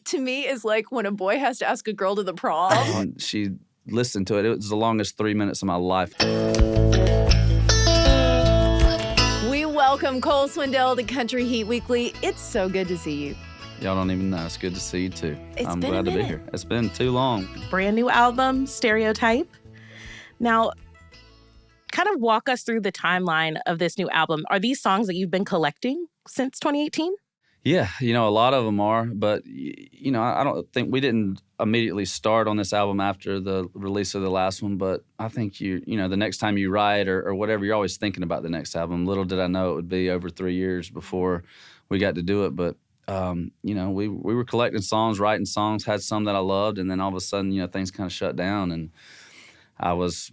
to me is like when a boy has to ask a girl to the prom. And she listened to it. It was the longest 3 minutes of my life. We welcome Cole Swindell to Country Heat Weekly. It's so good to see you. Y'all don't even know. It's good to see you, too. I'm been a glad to be minute. here. It's been too long. Brand new album, Stereotype. Now, kind of walk us through the timeline of this new album. Are these songs that you've been collecting since 2018? Yeah, a lot of them are, but, I don't think we didn't immediately start on this album after the release of the last one, but I think the next time you write or whatever, you're always thinking about the next album. Little did I know it would be over 3 years before we got to do it, but, we were collecting songs, writing songs, had some that I loved, and then all of a sudden, things kind of shut down, and I was,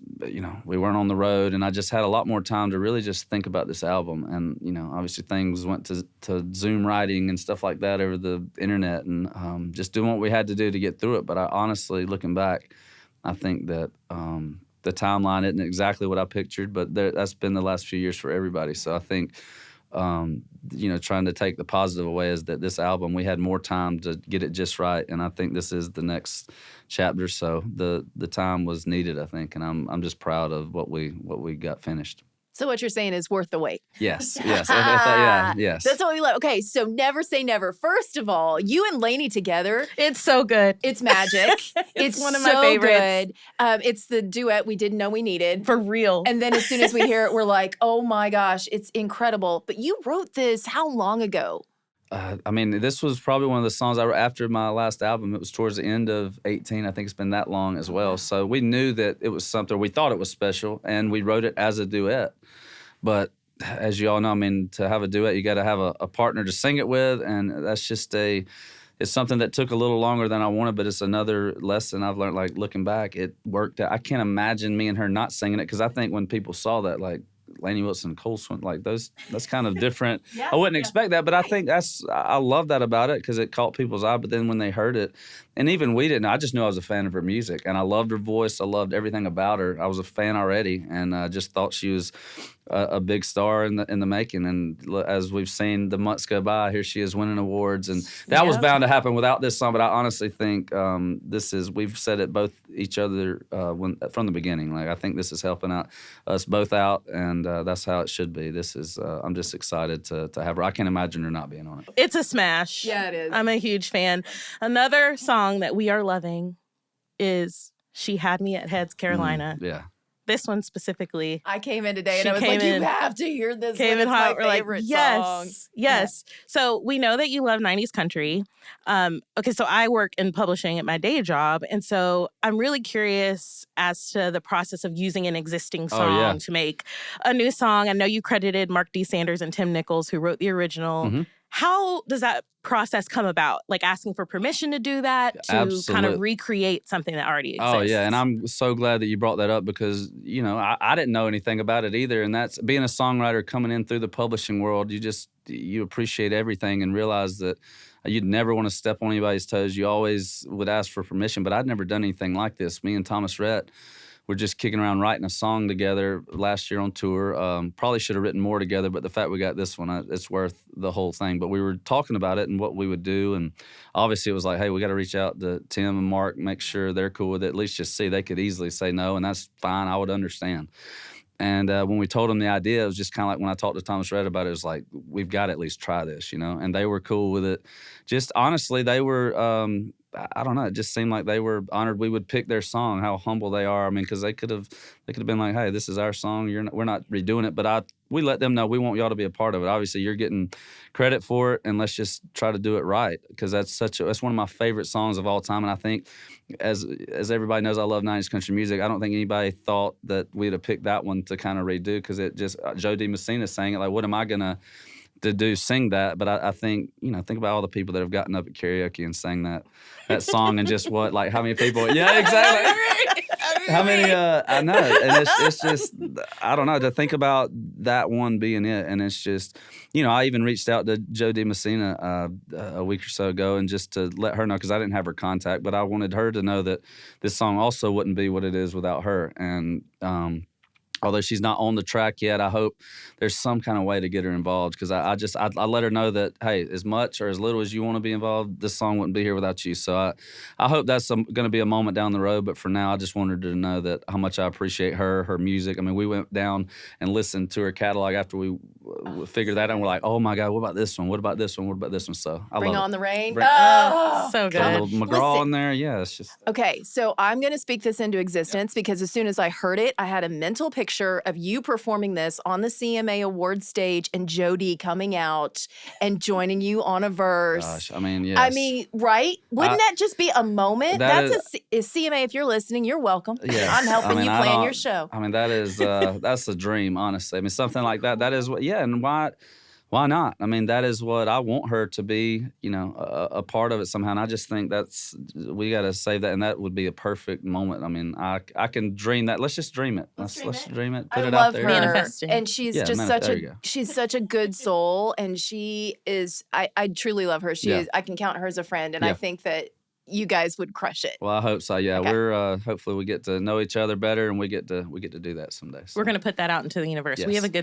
we weren't on the road, and I just had a lot more time to really just think about this album. And, obviously things went to Zoom writing and stuff like that over the internet and just doing what we had to do to get through it. But I honestly, looking back, I think that the timeline isn't exactly what I pictured, but that's been the last few years for everybody. So I think, trying to take the positive away is that this album, we had more time to get it just right. And I think this is the next chapter. So the time was needed, I think. And I'm just proud of what we got finished. So what you're saying is worth the wait. Yes. Yes. That's what we love. Okay, so never say never. First of all, you and Lainey together. It's so good. It's magic. It's one of so my favorites. Good. It's the duet we didn't know we needed. For real. And then as soon as we hear it, we're like, oh my gosh, it's incredible. But you wrote this how long ago? This was probably one of the songs I wrote after my last album. It was towards the end of 2018. I think it's been that long as well. So we knew that it was something. We thought it was special, and we wrote it as a duet. But as you all know, to have a duet, you got to have a partner to sing it with, and that's just it's something that took a little longer than I wanted, but it's another lesson I've learned, like, looking back. It worked out. I can't imagine me and her not singing it, because I think when people saw that, like, Lainey Wilson, Cole Swindell, like that's kind of different. I wouldn't expect that, but I think I love that about it, because it caught people's eye. But then when they heard it, and even we didn't, I just knew I was a fan of her music, and I loved her voice. I loved everything about her. I was a fan already, and I just thought she was a big star in the making. And as we've seen the months go by, here she is winning awards, and that was bound to happen without this song. But I honestly think we've said it both each other from the beginning. Like, I think this is helping us both out, and that's how it should be. This is I'm just excited to have her. I can't imagine her not being on it. It's a smash. Yeah, it is. I'm a huge fan. Another song that we are loving is She Had Me at Heads, Carolina. Yeah. This one specifically. I came in today and I was like, you have to hear this one. It's my favorite song. Yes. So we know that you love 90s country. Okay, so I work in publishing at my day job. And so I'm really curious as to the process of using an existing song to make a new song. I know you credited Mark D. Sanders and Tim Nichols, who wrote the original. Mm-hmm. How does that process come about? Like, asking for permission to do that, to kind of recreate something that already exists? Oh, yeah, and I'm so glad that you brought that up, because, I didn't know anything about it either, and that's being a songwriter coming in through the publishing world. You appreciate everything and realize that you'd never want to step on anybody's toes. You always would ask for permission, but I'd never done anything like this. Me and Thomas Rhett were just kicking around writing a song together last year on tour. Probably should have written more together, but the fact we got this one, it's worth the whole thing. But we were talking about it and what we would do, and obviously it was like, hey, we got to reach out to Tim and Mark, make sure they're cool with it. At least just see. They could easily say no, and that's fine. I would understand. And when we told them the idea, it was just kind of like when I talked to Thomas Rhett about it, it was like, we've got to at least try this, and they were cool with it. Just honestly, they were, I don't know, it just seemed like they were honored we would pick their song, how humble they are. Because they could have been like, hey, this is our song, we're not redoing it. But we let them know we want y'all to be a part of it. Obviously, you're getting credit for it, and let's just try to do it right, because that's one of my favorite songs of all time. And I think, as everybody knows, I love 90s country music. I don't think anybody thought that we'd have picked that one to kind of redo, because it just, Joe D. Messina sang it. Like, what am I gonna sing that? But I think, think about all the people that have gotten up at karaoke and sang that song, and just how many people? Yeah, exactly. How many? I know, and it's just, I don't know, to think about that one being it, and it's just, I even reached out to Joe D. Messina a week or so ago, and just to let her know, because I didn't have her contact, but I wanted her to know that this song also wouldn't be what it is without her, and although she's not on the track yet, I hope there's some kind of way to get her involved, because I let her know that, hey, as much or as little as you want to be involved, this song wouldn't be here without you. So I hope that's going to be a moment down the road. But for now, I just wanted her to know that how much I appreciate her music. I mean, we went down and listened to her catalog after we figured that out. And we're like, oh my God, what about this one? What about this one? What about this one? So I Bring love on it. the rain. So good. Got a little McGraw in there. Yeah, it's just. Okay, so I'm going to speak this into existence because as soon as I heard it, I had a mental picture of you performing this on the CMA Awards stage and Jody coming out and joining you on a verse. Gosh, I mean, yes. I mean, right? Wouldn't that just be a moment? That That's a CMA. If you're listening, you're welcome. Yes. I'm helping you I plan don't- your show. I mean, that is that's a dream, honestly. I mean, something like that. That is what. Yeah, and why not? I mean, that is what I want her to be. You know, a part of it somehow. And I just think we got to save that, and that would be a perfect moment. I mean, I can dream that. Let's just dream it. Let's dream it. Put I it love out there. her, Manifesting. and she's Yeah, just there you go. she's such a good soul, and she is. I truly love her. She Yeah. is. I can count her as a friend, and I Yeah. think that you guys would crush it. Well, I hope so. Yeah, Okay. we're hopefully we get to know each other better, and we get to do that someday. So. We're going to put that out into the universe. We Yes. have a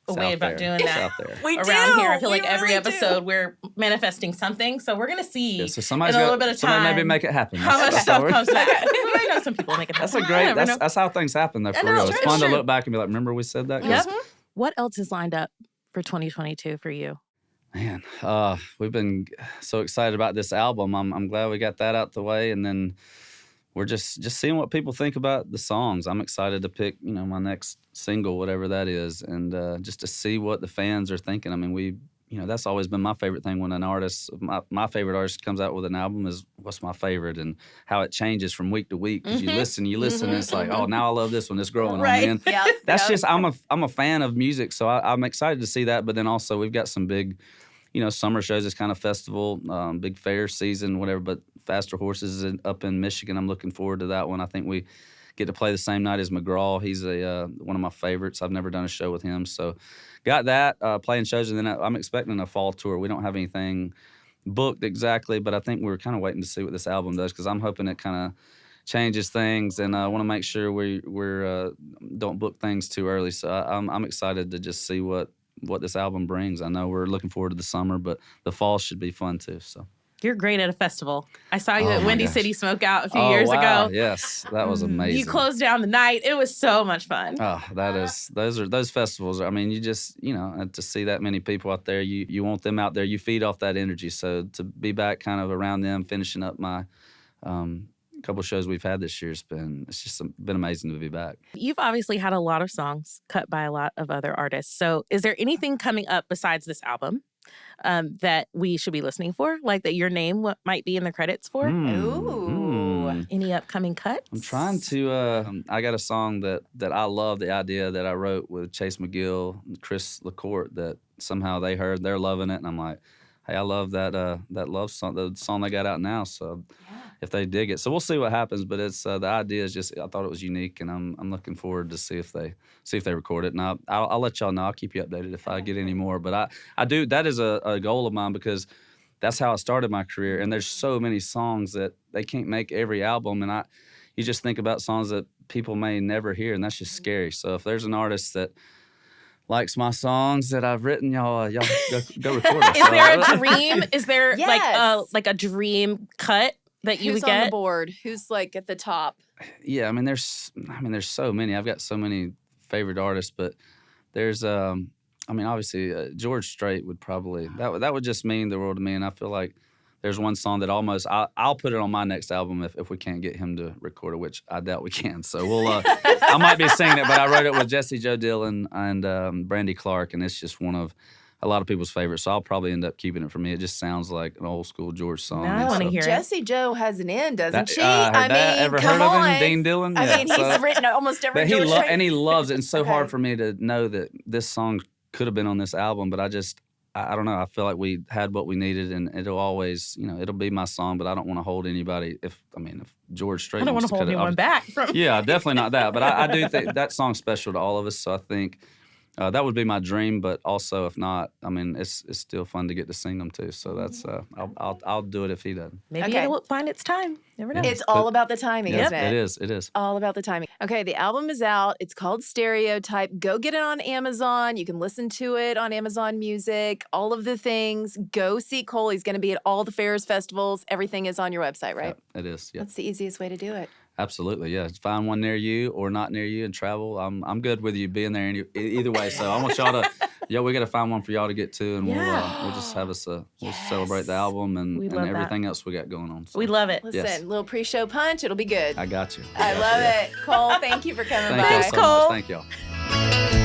It's way out about there. doing It's that. out there. We Around here, I feel We like every really do. episode we're manifesting something. So we're going to see Yeah, so in somebody's a got, little bit of somebody maybe time make it happen. how much That's stuff how comes back. I know some people make it happen. That's a I great. never know. That's how things happen, though. For know, real, it's it's true. fun to True. look back and be like, "Remember we said that?" 'Cause, Yep. What else is lined up for 2022 for you? Man, we've been so excited about this album. I'm glad we got that out the way, and then we're just seeing what people think about the songs. I'm excited to pick, my next single, whatever that is, and just to see what the fans are thinking. I mean, that's always been my favorite thing when an artist, my favorite artist comes out with an album is what's my favorite and how it changes from week to week. Because you listen, and it's like, oh, now I love this one. It's growing Right. on me. And Yeah, that's yeah. just, I'm a fan of music, so I'm excited to see that. But then also we've got some big, summer shows, this kind of festival, big fair season, whatever. But Faster Horses is up in Michigan. I'm looking forward to that one. I think we get to play the same night as McGraw. He's one of my favorites. I've never done a show with him. So got that, playing shows. And then I'm expecting a fall tour. We don't have anything booked exactly, but I think we're kind of waiting to see what this album does, because I'm hoping it kind of changes things, and I want to make sure we're don't book things too early. So I'm excited to just see what this album brings. I know we're looking forward to the summer, but the fall should be fun too. So. You're great at a festival. I saw you Oh at my Windy gosh. City Smokeout a few Oh, years wow. ago. Yes, that was amazing. You closed down the night. It was so much fun. Oh, those festivals. I mean, you just to see that many people out there, you want them out there. You feed off that energy. So to be back kind of around them, finishing up my couple shows we've had this year, it's just been amazing to be back. You've obviously had a lot of songs cut by a lot of other artists. So is there anything coming up besides this album that we should be listening for? Like that your name might be in the credits for? Ooh. Any upcoming cuts? I'm trying to. I got a song that I love, the idea that I wrote with Chase McGill, and Chris LaCourte, that somehow they heard, they're loving it, and I'm like, hey, I love that love song, the song they got out now. So if they dig it, so we'll see what happens. But it's the idea is just, I thought it was unique, and I'm looking forward to see if they record it. And I'll let y'all know. I'll keep you updated if I get any more. But I do. That is a goal of mine, because that's how I started my career. And there's so many songs that they can't make every album, and you just think about songs that people may never hear, and that's just scary. So if there's an artist that likes my songs that I've written, y'all go record it. Is there a dream? Is there Yes. like a dream cut that you Who's would get? on the board? Who's like at the top? Yeah, I mean, there's so many. I've got so many favorite artists, but there's, obviously George Strait would probably, that would just mean the world to me. And I feel like there's one song that almost, I'll put it on my next album if we can't get him to record it, which I doubt we can. So I might be singing it, but I wrote it with Jesse Joe Dillon and Brandy Clark, and it's just one of a lot of people's favorites. So I'll probably end up keeping it for me. It just sounds like an old school George song. Now I want to hear it. Jessie Joe has an end, doesn't she? Ever come heard of on. him, Dean Dillon? I Yeah, mean, he's so- written almost every But George Strait. and he loves it. And it's so Okay. hard for me to know that this song could have been on this album, but I don't know. I feel like we had what we needed, and it'll always, it'll be my song. But I don't want to hold anybody. If George Strait, I don't want wants to hold cut it, anyone back from. Yeah, definitely not that. But I do think that song's special to all of us. So I think That would be my dream, but also if not, I mean, it's still fun to get to sing them too. So that's I'll do it if he doesn't. Maybe Okay. it'll find its time. Never know. It's all about the timing, Yes, isn't it? It is. All about the timing. Okay, the album is out. It's called Stereotype. Go get it on Amazon. You can listen to it on Amazon Music, all of the things. Go see Cole. He's going to be at all the fairs, festivals. Everything is on your website, right? Yeah, it is. Yeah. That's the easiest way to do it. Absolutely, yeah. Find one near you or not near you and travel. I'm good with you being there either way. So I want y'all to, we got to find one for y'all to get to, and we'll just have us we'll celebrate the album and everything else we got going on. So. We love it. Listen, little pre-show punch. It'll be good. I got you. I love it. Cole, thank you for coming by. Thank y'all so Cole. much. Thank y'all.